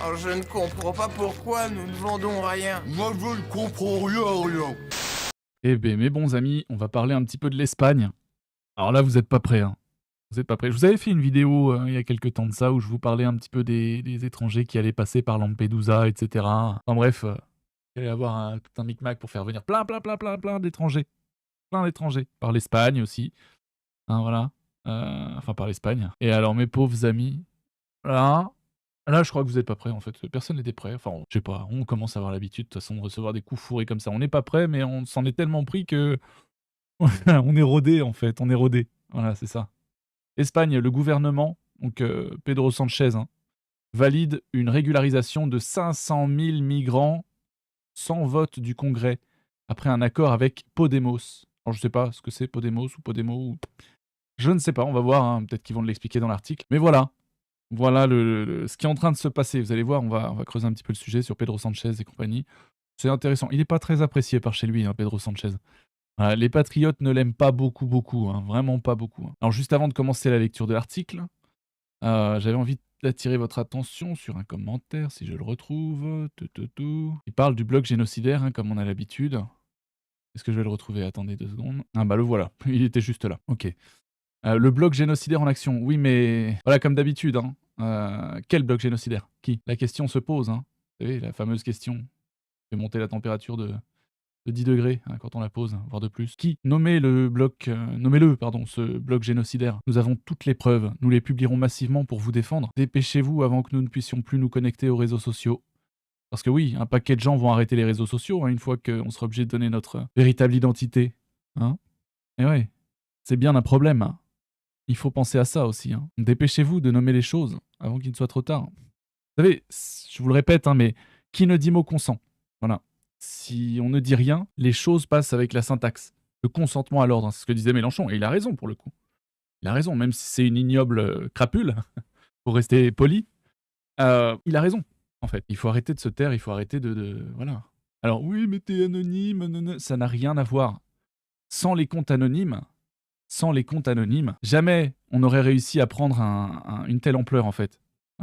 Oh, je ne comprends pas pourquoi nous ne vendons rien. Moi, je ne comprends rien. Eh ben, mes bons amis, on va parler un petit peu de l'Espagne. Alors là, vous êtes pas prêts, hein. Vous êtes pas prêts. Je vous avais fait une vidéo il y a quelques temps de ça où je vous parlais un petit peu des étrangers qui allaient passer par Lampedusa, etc. Enfin bref, il allait y avoir tout un micmac pour faire venir plein d'étrangers. Plein d'étrangers. Par l'Espagne aussi. Hein, voilà. Enfin, par l'Espagne. Et alors, mes pauvres amis, là, je crois que vous êtes pas prêts, en fait. Personne n'était prêt. Enfin, je sais pas, on commence à avoir l'habitude, de toute façon, de recevoir des coups fourrés comme ça. On n'est pas prêt, mais on s'en est tellement pris que on est rodé, en fait. On est rodé. Voilà, c'est ça. Espagne, le gouvernement, donc Pedro Sanchez, hein, valide une régularisation de 500 000 migrants sans vote du Congrès, après un accord avec Podemos. Alors, je sais pas ce que c'est, Podemos ou Podemo. Je ne sais pas, on va voir, hein, peut-être qu'ils vont l'expliquer dans l'article. Mais voilà, voilà ce qui est en train de se passer. Vous allez voir, on va creuser un petit peu le sujet sur Pedro Sanchez et compagnie. C'est intéressant. Il n'est pas très apprécié par chez lui, hein, Pedro Sanchez. Voilà, les patriotes ne l'aiment pas beaucoup, hein, vraiment pas beaucoup. Hein. Alors juste avant de commencer la lecture de l'article, j'avais envie d'attirer votre attention sur un commentaire, si je le retrouve. Il parle du blog génocidaire, hein, comme on a l'habitude. Est-ce que je vais le retrouver? Attendez 2 secondes. Ah bah le voilà, il était juste là. Ok. Le blog génocidaire en action. Oui, mais voilà, comme d'habitude. Hein. Quel blog génocidaire? Qui? La question se pose. Hein. Vous savez, la fameuse question. Fait monter la température de 10 degrés hein, quand on la pose, voire de plus. Qui? Nommez-le, pardon, ce blog génocidaire. Nous avons toutes les preuves. Nous les publierons massivement pour vous défendre. Dépêchez-vous avant que nous ne puissions plus nous connecter aux réseaux sociaux. Parce que oui, un paquet de gens vont arrêter les réseaux sociaux hein, une fois qu'on sera obligé de donner notre véritable identité. Hein? Et ouais, c'est bien un problème. Hein. Il faut penser à ça aussi. Hein. Dépêchez-vous de nommer les choses avant qu'il ne soit trop tard. Vous savez, je vous le répète, hein, mais qui ne dit mot consent. Voilà. Si on ne dit rien, les choses passent avec la syntaxe. Le consentement à l'ordre, hein, c'est ce que disait Mélenchon. Et il a raison pour le coup. Il a raison, même si c'est une ignoble crapule, pour rester poli. Il a raison, en fait. Il faut arrêter de se taire, il faut arrêter voilà. Alors oui, mais t'es anonyme, ça n'a rien à voir. Sans les comptes anonymes, jamais on n'aurait réussi à prendre une telle ampleur, en fait.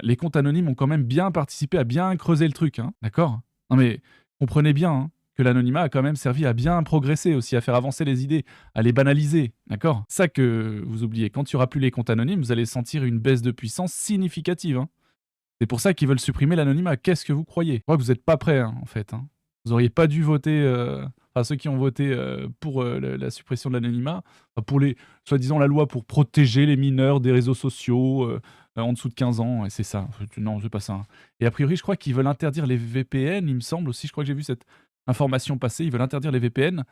Les comptes anonymes ont quand même bien participé à bien creuser le truc, hein, d'accord? Non mais, comprenez bien hein, que l'anonymat a quand même servi à bien progresser aussi, à faire avancer les idées, à les banaliser, d'accord? Ça que vous oubliez, quand il n'y aura plus les comptes anonymes, vous allez sentir une baisse de puissance significative. Hein. C'est pour ça qu'ils veulent supprimer l'anonymat. Qu'est-ce que vous croyez? Je crois que vous n'êtes pas prêts, hein, en fait. Hein. Vous n'auriez pas dû voter... Enfin, ceux qui ont voté pour la suppression de l'anonymat, pour soi-disant la loi pour protéger les mineurs des réseaux sociaux en dessous de 15 ans, et c'est ça. Non, c'est pas ça. Hein. Et a priori, je crois qu'ils veulent interdire les VPN, il me semble aussi, je crois que j'ai vu cette information passer, ils veulent interdire les VPN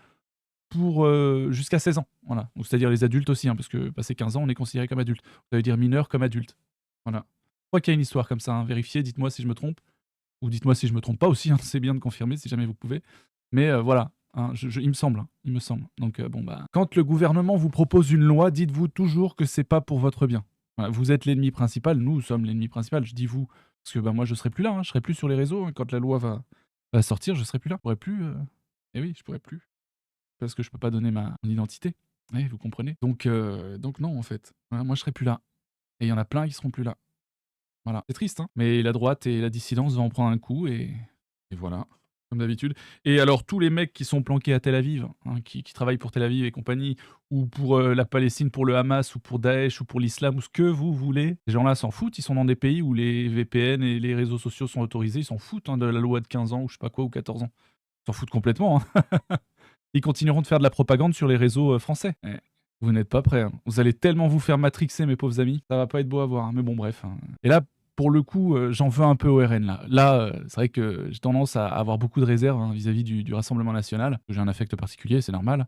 pour jusqu'à 16 ans. Voilà. C'est-à-dire les adultes aussi, hein, parce que passé 15 ans, on est considéré comme adulte. Ça veut dire mineur comme adulte. Voilà. Je crois qu'il y a une histoire comme ça. Hein. Vérifiez, dites-moi si je me trompe. Ou dites-moi si je me trompe pas aussi, hein. C'est bien de confirmer si jamais vous pouvez. Mais voilà. Hein, il me semble, hein, il me semble. Donc bon bah, quand le gouvernement vous propose une loi, dites-vous toujours que c'est pas pour votre bien. Voilà, vous êtes l'ennemi principal, nous sommes l'ennemi principal. Je dis vous parce que bah moi je serai plus là, hein, je serai plus sur les réseaux hein, quand la loi va sortir, je serai plus là. Je pourrai plus. Eh oui, je pourrai plus parce que je peux pas donner mon identité. Oui, vous comprenez. Donc non en fait. Voilà, moi je serai plus là. Et il y en a plein qui seront plus là. Voilà, c'est triste, hein. Mais la droite et la dissidence vont en prendre un coup et voilà. Comme d'habitude. Et alors, tous les mecs qui sont planqués à Tel Aviv, hein, qui travaillent pour Tel Aviv et compagnie, ou pour la Palestine, pour le Hamas, ou pour Daesh, ou pour l'islam, ou ce que vous voulez, ces gens-là s'en foutent. Ils sont dans des pays où les VPN et les réseaux sociaux sont autorisés. Ils s'en foutent hein, de la loi de 15 ans, ou je sais pas quoi, ou 14 ans. Ils s'en foutent complètement. Hein. Ils continueront de faire de la propagande sur les réseaux français. Vous n'êtes pas prêts. Hein. Vous allez tellement vous faire matrixer, mes pauvres amis. Ça va pas être beau à voir. Hein. Mais bon, bref. Hein. Et là, pour le coup, j'en veux un peu au RN là. Là, c'est vrai que j'ai tendance à avoir beaucoup de réserves hein, vis-à-vis du Rassemblement national. J'ai un affect particulier, c'est normal.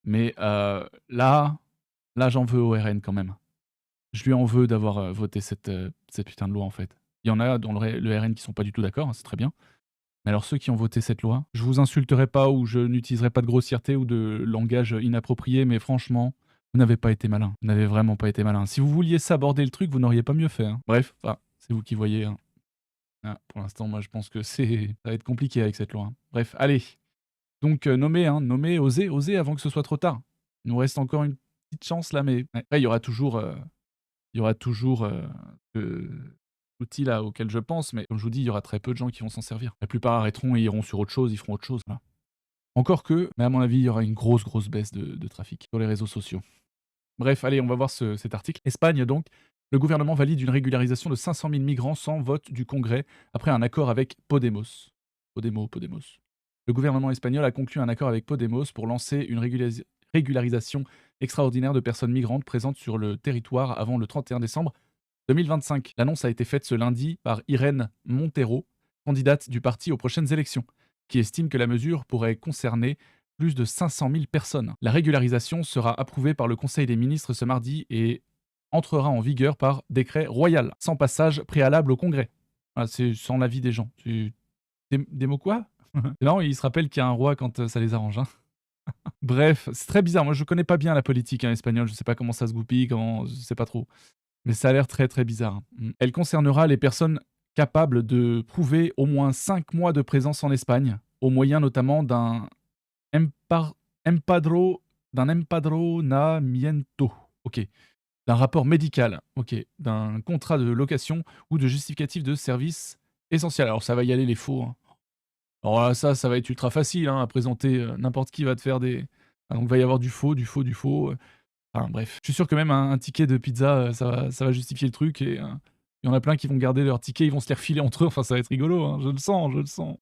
Mais là, j'en veux au RN quand même. Je lui en veux d'avoir voté cette putain de loi en fait. Il y en a dans le RN qui sont pas du tout d'accord, hein, c'est très bien. Mais alors ceux qui ont voté cette loi, je vous insulterai pas ou je n'utiliserai pas de grossièreté ou de langage inapproprié, mais franchement, vous n'avez pas été malin. Vous n'avez vraiment pas été malin. Si vous vouliez saborder le truc, vous n'auriez pas mieux fait. Hein. Bref, c'est vous qui voyez. Hein. Ah, pour l'instant, moi, je pense que ça va être compliqué avec cette loi. Hein. Bref, allez. Donc, nommer, oser avant que ce soit trop tard. Il nous reste encore une petite chance là, mais après, il y aura toujours, je l'outil là auquel je pense, mais comme je vous dis, il y aura très peu de gens qui vont s'en servir. La plupart arrêteront et iront sur autre chose, ils feront autre chose. Voilà. Encore que, mais à mon avis, il y aura une grosse baisse de trafic sur les réseaux sociaux. Bref, allez, on va voir cet article. Espagne, donc. Le gouvernement valide une régularisation de 500 000 migrants sans vote du Congrès après un accord avec Podemos. Podemos. Le gouvernement espagnol a conclu un accord avec Podemos pour lancer une régularisation extraordinaire de personnes migrantes présentes sur le territoire avant le 31 décembre 2025. L'annonce a été faite ce lundi par Irene Montero, candidate du parti aux prochaines élections, qui estime que la mesure pourrait concerner plus de 500 000 personnes. La régularisation sera approuvée par le Conseil des ministres ce mardi et entrera en vigueur par décret royal, sans passage préalable au Congrès. Voilà, c'est sans l'avis des gens. Des mots quoi? Non, il se rappelle qu'il y a un roi quand ça les arrange. Hein. Bref, c'est très bizarre. Moi, je connais pas bien la politique espagnole. Je sais pas comment ça se goupille, je sais pas trop. Mais ça a l'air très bizarre. Elle concernera les personnes capables de prouver au moins 5 mois de présence en Espagne, au moyen notamment d'un empadronamiento. Ok. D'un rapport médical, ok, d'un contrat de location ou de justificatif de service essentiel. Alors ça va y aller les faux. Hein. Alors là, ça va être ultra facile hein, à présenter. N'importe qui va te faire des... Ah, donc il va y avoir du faux. Enfin bref, je suis sûr que même un ticket de pizza, ça va justifier le truc et il y en a plein qui vont garder leur ticket, ils vont se les refiler entre eux. Enfin ça va être rigolo, hein, je le sens.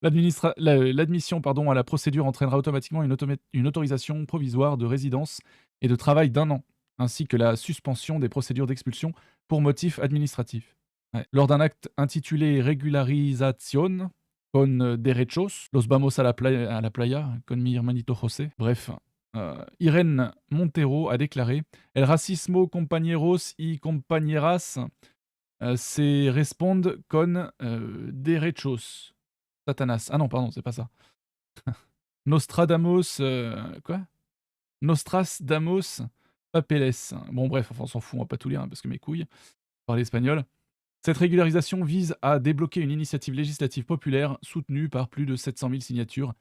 L'admission à la procédure entraînera automatiquement une autorisation provisoire de résidence et de travail d'1 an, ainsi que la suspension des procédures d'expulsion pour motif administratif. Ouais. Lors d'un acte intitulé Regularización con derechos, los vamos a la playa, con mi hermanito José. Bref, Irene Montero a déclaré El racismo compañeros y compañeras se responde con derechos. Satanas. Ah non, pardon, c'est pas ça. Nostradamus... quoi Nostradamus papeles. Bon bref, enfin, on s'en fout, on va pas tout lire, hein, parce que mes couilles, parler espagnol. Cette régularisation vise à débloquer une initiative législative populaire soutenue par plus de 700 000 signatures,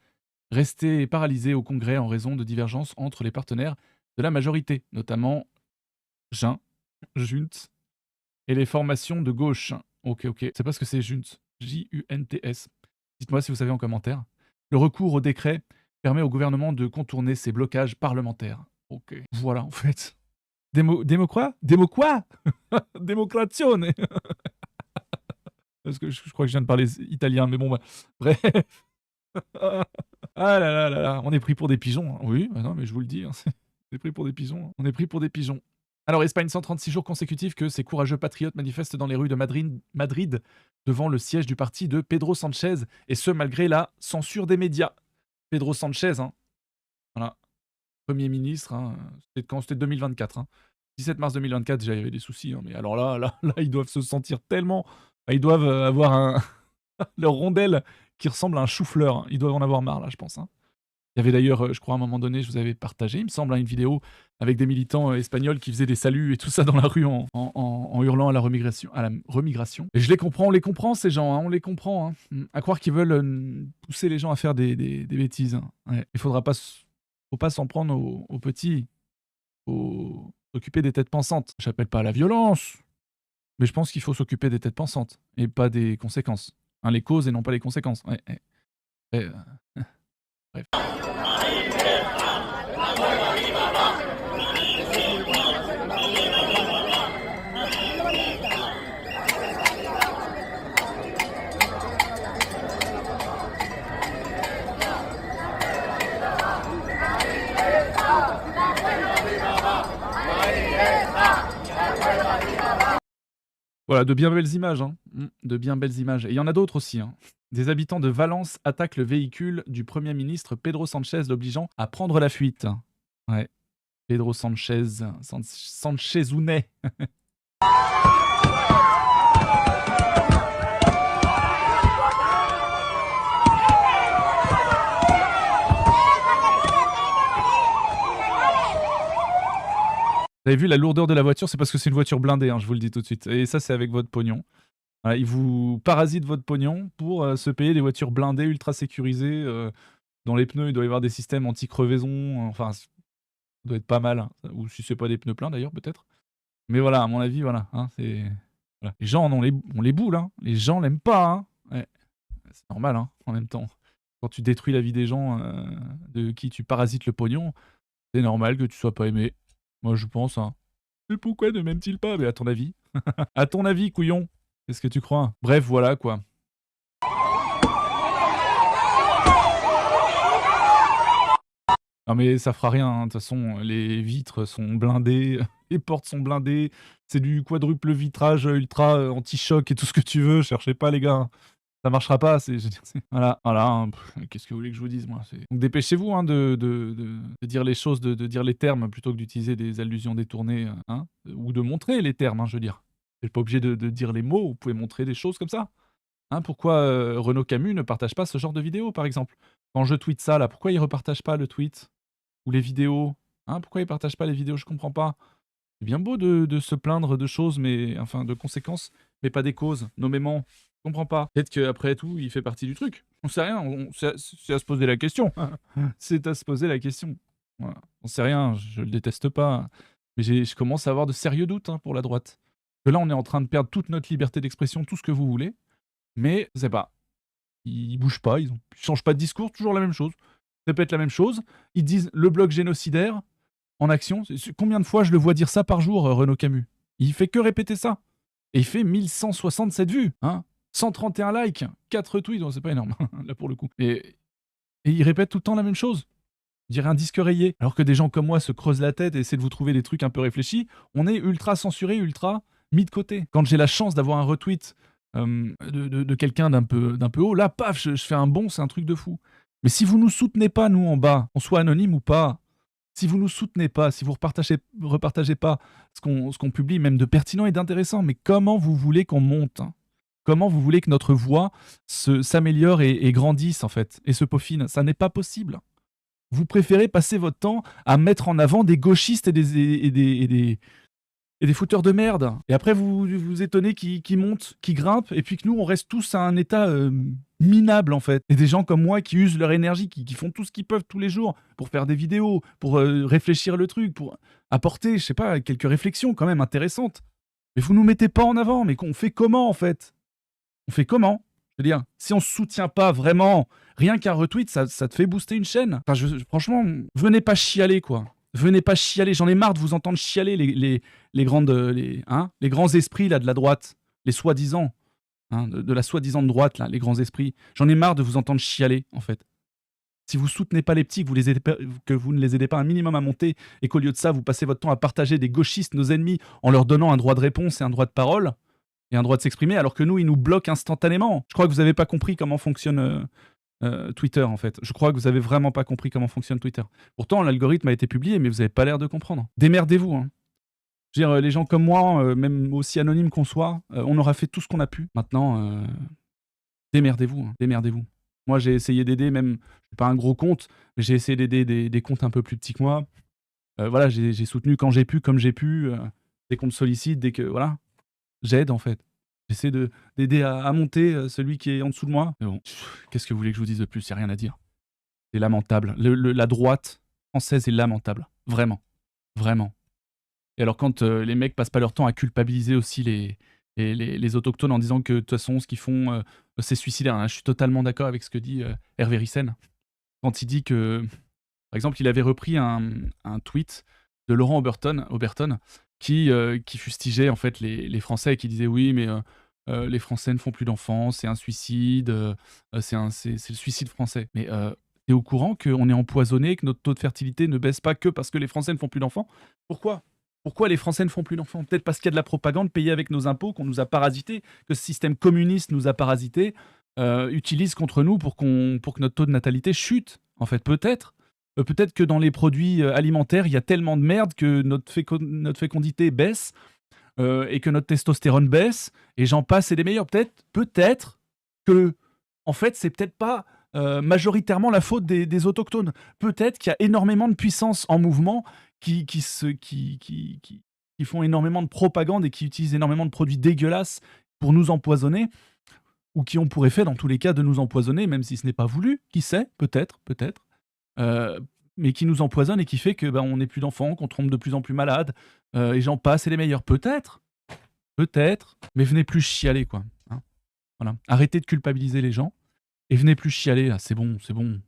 restée paralysée au Congrès en raison de divergences entre les partenaires de la majorité, notamment Junts, et les formations de gauche. Ok. C'est pas ce que c'est Junts. J-U-N-T-S. Dites-moi si vous savez en commentaire. Le recours au décret permet au gouvernement de contourner ces blocages parlementaires. Ok. Voilà, en fait. Démo quoi? Démocrazione. Parce que je crois que je viens de parler italien, mais bon, bah, bref. Ah là, on est pris pour des pigeons. Hein. Oui, bah non, mais je vous le dis, hein, on est pris pour des pigeons. On est pris pour des pigeons. Alors, Espagne, 136 jours consécutifs que ces courageux patriotes manifestent dans les rues de Madrid devant le siège du parti de Pedro Sánchez, et ce, malgré la censure des médias. Pedro Sánchez, hein. Voilà. Premier ministre, hein. C'était quand? C'était 2024. Hein. 17 mars 2024, déjà, il y avait des soucis. Hein, mais alors là, ils doivent se sentir tellement... Ils doivent avoir leur rondelle qui ressemble à un chou-fleur. Hein. Ils doivent en avoir marre, là, je pense. Hein. Il y avait d'ailleurs, je crois, à un moment donné, je vous avais partagé, il me semble, une vidéo avec des militants espagnols qui faisaient des saluts et tout ça dans la rue en hurlant à la remigration. Et je les comprends, on les comprend, ces gens, hein, on les comprend. Hein. À croire qu'ils veulent pousser les gens à faire des bêtises. Hein. Ouais. Il faut pas s'en prendre aux petits. Faut s'occuper des têtes pensantes. J'appelle pas à la violence, mais je pense qu'il faut s'occuper des têtes pensantes et pas des conséquences. Hein, les causes et non pas les conséquences. Ouais. Bref. Voilà, de bien belles images. Hein. De bien belles images. Et il y en a d'autres aussi. Hein. Des habitants de Valence attaquent le véhicule du Premier ministre Pedro Sánchez, l'obligeant à prendre la fuite. Ouais. Pedro Sánchez. Sánchezounet. Vous avez vu la lourdeur de la voiture, c'est parce que c'est une voiture blindée, hein, je vous le dis tout de suite. Et ça, c'est avec votre pognon. Voilà, ils vous parasitent votre pognon pour se payer des voitures blindées, ultra sécurisées. Dans les pneus, il doit y avoir des systèmes anti-crevaison. Enfin, ça doit être pas mal. Hein. Ou si c'est pas des pneus pleins d'ailleurs, peut-être. Mais voilà, à mon avis, voilà. Hein, c'est Voilà. Les gens ont les boules, hein. Les gens l'aiment pas, hein. Ouais. C'est normal, hein, en même temps. Quand tu détruis la vie des gens, de qui tu parasites le pognon, c'est normal que tu sois pas aimé. Moi, je pense, hein. Mais pourquoi ne m'aime-t-il pas? Mais à ton avis? À ton avis, couillon? Qu'est-ce que tu crois? Bref, voilà, quoi. Non mais ça fera rien, hein, de toute façon, les vitres sont blindées, les portes sont blindées, c'est du quadruple vitrage, ultra, anti-choc et tout ce que tu veux, cherchez pas les gars, hein. Ça marchera pas, c'est je veux dire, c'est voilà, hein, qu'est-ce que vous voulez que je vous dise moi? C'est donc dépêchez-vous, hein, de dire les choses, de dire les termes plutôt que d'utiliser des allusions détournées, hein, ou de montrer les termes, hein, je veux dire. Vous êtes pas obligé de dire les mots, vous pouvez montrer des choses comme ça, hein. Pourquoi, Renaud Camus ne partage pas ce genre de vidéo, par exemple? Quand je tweete ça là, pourquoi il repartage pas le tweet? Ou les vidéos? Hein, pourquoi ils partagent pas les vidéos? Je comprends pas. C'est bien beau de se plaindre de choses, mais enfin de conséquences, mais pas des causes, nommément. Je comprends pas. Peut-être qu'après tout, il fait partie du truc. On sait rien, c'est à se poser la question. C'est à se poser la question. Voilà. On sait rien, je le déteste pas, mais je commence à avoir de sérieux doutes, hein, pour la droite. Que là, on est en train de perdre toute notre liberté d'expression, tout ce que vous voulez, mais je sais pas, ils bougent pas, ils changent pas de discours, toujours la même chose. Répètent la même chose. Ils disent le bloc génocidaire en action. Combien de fois je le vois dire ça par jour, Renaud Camus? Il fait que répéter ça. Et il fait 1167 vues, hein, 131 likes, 4 retweets, c'est pas énorme, là pour le coup. Et il répète tout le temps la même chose. On dirait un disque rayé. Alors que des gens comme moi se creusent la tête et essaient de vous trouver des trucs un peu réfléchis, on est ultra censuré, ultra mis de côté. Quand j'ai la chance d'avoir un retweet de quelqu'un d'un peu haut, là, paf, je fais un bond, c'est un truc de fou. Mais si vous nous soutenez pas, nous, en bas, qu'on soit anonyme ou pas, si vous nous soutenez pas, si vous repartagez pas ce qu'on publie, même de pertinent et d'intéressant, mais comment vous voulez qu'on monte, hein? Comment vous voulez que notre voix s'améliore et grandisse, en fait, et se peaufine? Ça n'est pas possible. Vous préférez passer votre temps à mettre en avant des gauchistes et des fouteurs de merde. Et après, vous vous étonnez qu'ils montent, qu'ils grimpent, et puis que nous, on reste tous à un état minable, en fait. Et des gens comme moi qui usent leur énergie, qui font tout ce qu'ils peuvent tous les jours pour faire des vidéos, pour réfléchir le truc, pour apporter, je sais pas, quelques réflexions quand même intéressantes. Mais vous nous mettez pas en avant, mais on fait comment, en fait? On fait comment? Je veux dire, si on se soutient pas vraiment, rien qu'un retweet, ça te fait booster une chaîne. Enfin, franchement, venez pas chialer, quoi. Venez pas chialer, j'en ai marre de vous entendre chialer les grands esprits là de la droite, les soi-disant, hein, de la soi-disant droite là, les grands esprits. J'en ai marre de vous entendre chialer en fait. Si vous soutenez pas les petits, que vous ne les aidez pas un minimum à monter, et qu'au lieu de ça, vous passez votre temps à partager des gauchistes, nos ennemis, en leur donnant un droit de réponse et un droit de parole, et un droit de s'exprimer, alors que nous, ils nous bloquent instantanément. Je crois que vous n'avez pas compris comment fonctionne Twitter, en fait. Je crois que vous avez vraiment pas compris comment fonctionne Twitter. Pourtant, l'algorithme a été publié, mais vous avez pas l'air de comprendre. Démerdez-vous, hein. Je veux dire, les gens comme moi, même aussi anonymes qu'on soit, on aura fait tout ce qu'on a pu. Maintenant, démerdez-vous, hein, démerdez-vous. Moi, j'ai essayé d'aider, même, je pas un gros compte, mais j'ai essayé d'aider des comptes un peu plus petits que moi. Voilà, j'ai soutenu quand j'ai pu, comme j'ai pu, dès qu'on me sollicite, dès que, voilà, j'aide, en fait. J'essaie d'aider à monter celui qui est en dessous de moi. Mais bon, qu'est-ce que vous voulez que je vous dise de plus? Il y a rien à dire. C'est lamentable. La droite française est lamentable. Vraiment. Vraiment. Et alors quand les mecs passent pas leur temps à culpabiliser aussi les autochtones en disant que de toute façon ce qu'ils font c'est suicidaire, hein. Je suis totalement d'accord avec ce que dit Hervé Ryssen. Quand il dit que, par exemple, il avait repris un tweet de Laurent Oberton qui fustigeait en fait les Français et qui disait oui mais les Français ne font plus d'enfants, c'est un suicide, c'est le suicide français. Mais t'es au courant qu'on est empoisonné, que notre taux de fertilité ne baisse pas que parce que les Français ne font plus d'enfants? Pourquoi? Pourquoi les Français ne font plus d'enfants? Peut-être parce qu'il y a de la propagande payée avec nos impôts, qu'on nous a parasités, que ce système communiste nous a parasités, utilise contre nous pour que notre taux de natalité chute. En fait, peut-être. Peut-être que dans les produits alimentaires, il y a tellement de merde que notre fécondité baisse et que notre testostérone baisse, et j'en passe et des meilleurs. Peut-être que, en fait, c'est peut-être pas majoritairement la faute des autochtones. Peut-être qu'il y a énormément de puissance en mouvement qui font énormément de propagande et qui utilisent énormément de produits dégueulasses pour nous empoisonner, ou qui ont pour effet, dans tous les cas, de nous empoisonner, même si ce n'est pas voulu. Qui sait? Peut-être. Mais qui nous empoisonne et qui fait que on n'est plus d'enfants, qu'on tombe de plus en plus malade, et j'en passe et les meilleurs. Peut-être. peut-être, mais venez plus chialer, quoi. Hein. Voilà. Arrêtez de culpabiliser les gens et venez plus chialer, là. C'est bon, c'est bon.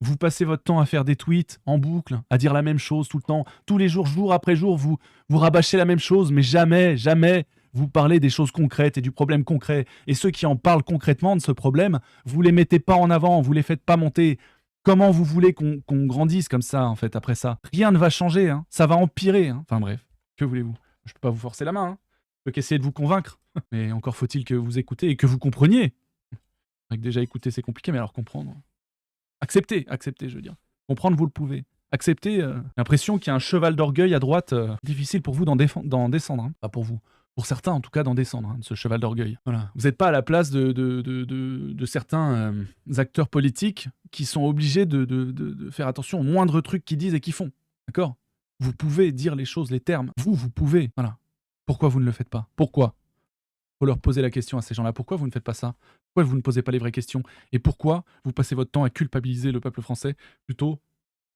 Vous passez votre temps à faire des tweets en boucle, à dire la même chose tout le temps. Tous les jours, jour après jour, vous rabâchez la même chose, mais jamais, jamais vous parlez des choses concrètes et du problème concret. Et ceux qui en parlent concrètement de ce problème, vous les mettez pas en avant, vous les faites pas monter. Comment vous voulez qu'on grandisse comme ça, en fait, après ça? Rien ne va changer, hein. Ça va empirer. Hein. Enfin bref, que voulez-vous? Je peux pas vous forcer la main. Hein. Je peux qu'essayer de vous convaincre. Mais encore faut-il que vous écoutez et que vous compreniez. C'est vrai que déjà écouter, c'est compliqué, mais alors comprendre... Acceptez, je veux dire. Comprendre, vous le pouvez. Acceptez, l'impression qu'il y a un cheval d'orgueil à droite, difficile pour vous d'en descendre. Hein. Pas pour vous. Pour certains, en tout cas, d'en descendre, hein, de ce cheval d'orgueil. Voilà. Vous n'êtes pas à la place de certains acteurs politiques qui sont obligés de faire attention aux moindres trucs qu'ils disent et qu'ils font. D'accord? Vous pouvez dire les choses, les termes. Vous pouvez. Voilà. Pourquoi vous ne le faites pas? Pourquoi? Faut leur poser la question à ces gens-là. Pourquoi vous ne faites pas ça? Pourquoi vous ne posez pas les vraies questions? Et pourquoi vous passez votre temps à culpabiliser le peuple français plutôt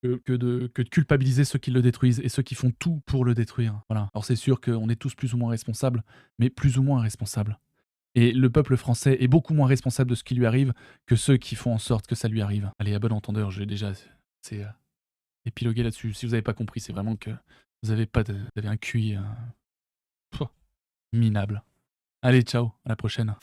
que de culpabiliser ceux qui le détruisent et ceux qui font tout pour le détruire? Voilà. Alors c'est sûr qu'on est tous plus ou moins responsables, mais plus ou moins responsables. Et le peuple français est beaucoup moins responsable de ce qui lui arrive que ceux qui font en sorte que ça lui arrive. Allez, à bon entendeur, j'ai déjà épilogué là-dessus. Si vous n'avez pas compris, c'est vraiment que vous avez un QI minable. Allez, ciao, à la prochaine.